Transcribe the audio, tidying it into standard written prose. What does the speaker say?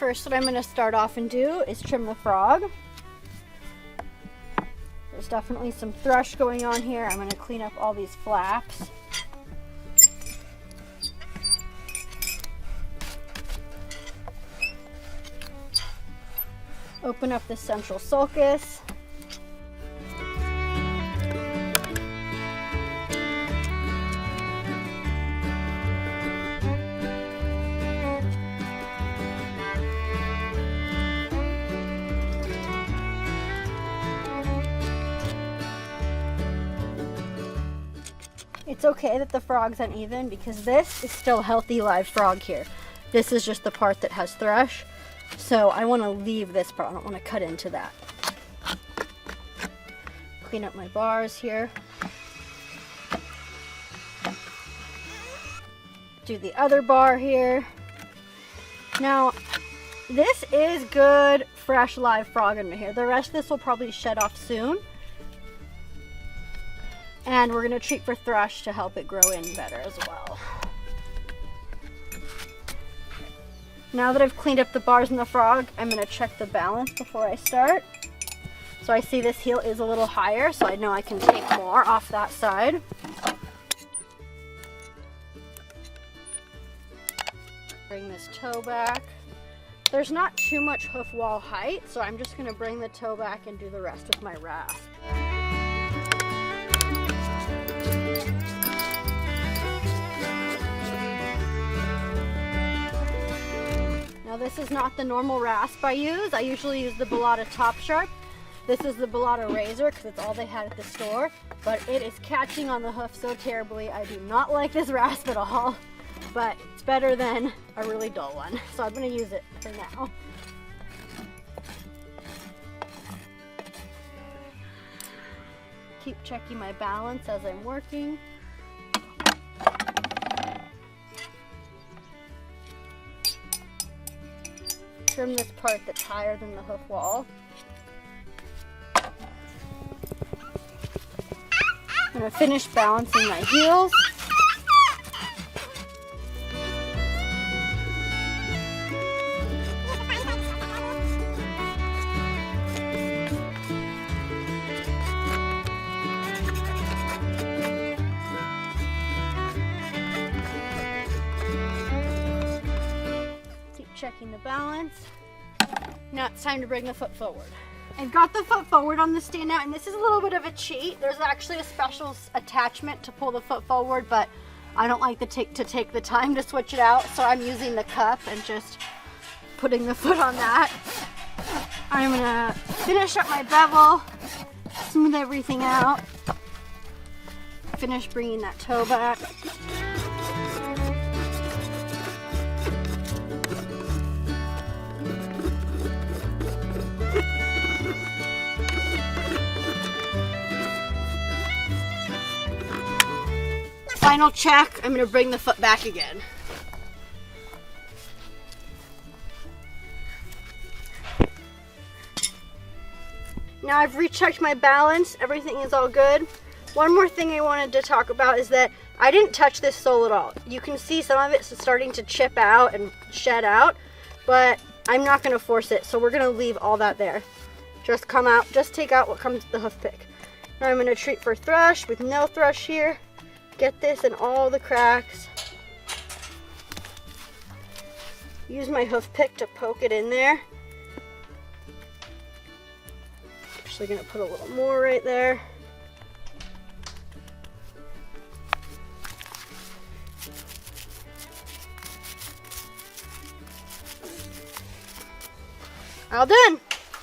first, what I'm going to start off and do is trim the frog. There's definitely some thrush going on here. I'm going to clean up all these flaps. Open up the central sulcus. It's okay that the frog's uneven because this is still healthy live frog here. This is just the part that has thrush. So I want to leave this part. I don't want to cut into that. Clean up my bars here. Do the other bar here. Now, this is good, fresh live frog under here. The rest of this will probably shed off soon. And we're going to treat for thrush to help it grow in better as well. Now that I've cleaned up the bars and the frog, I'm going to check the balance before I start. So I see this heel is a little higher, so I know I can take more off that side. Bring this toe back. There's not too much hoof wall height, so I'm just going to bring the toe back and do the rest with my rasp. Now this is not the normal rasp I use. I usually use the Bellotta Top Sharp. This is the Bellotta Razor because it's all they had at the store, but it is catching on the hoof so terribly. I do not like this rasp at all, but it's better than a really dull one. So I'm going to use it for now. Keep checking my balance as I'm working. Trim this part that's higher than the hoof wall. I'm going to finish balancing my heels. Checking the balance. Now it's time to bring the foot forward. I've got the foot forward on the stand now, and this is a little bit of a cheat. There's actually a special attachment to pull the foot forward, but I don't like to take the time to switch it out, so I'm using the cup and just putting the foot on that. I'm gonna finish up my bevel, smooth everything out, finish bringing that toe back. Final check, I'm going to bring the foot back again. Now I've rechecked my balance, everything is all good. One more thing I wanted to talk about is that I didn't touch this sole at all. You can see some of it's starting to chip out and shed out, but I'm not going to force it, so we're going to leave all that there. Just take out what comes with the hoof pick. Now I'm going to treat for thrush with no thrush here. Get this in all the cracks. Use my hoof pick to poke it in there. Actually gonna put a little more right there. All done.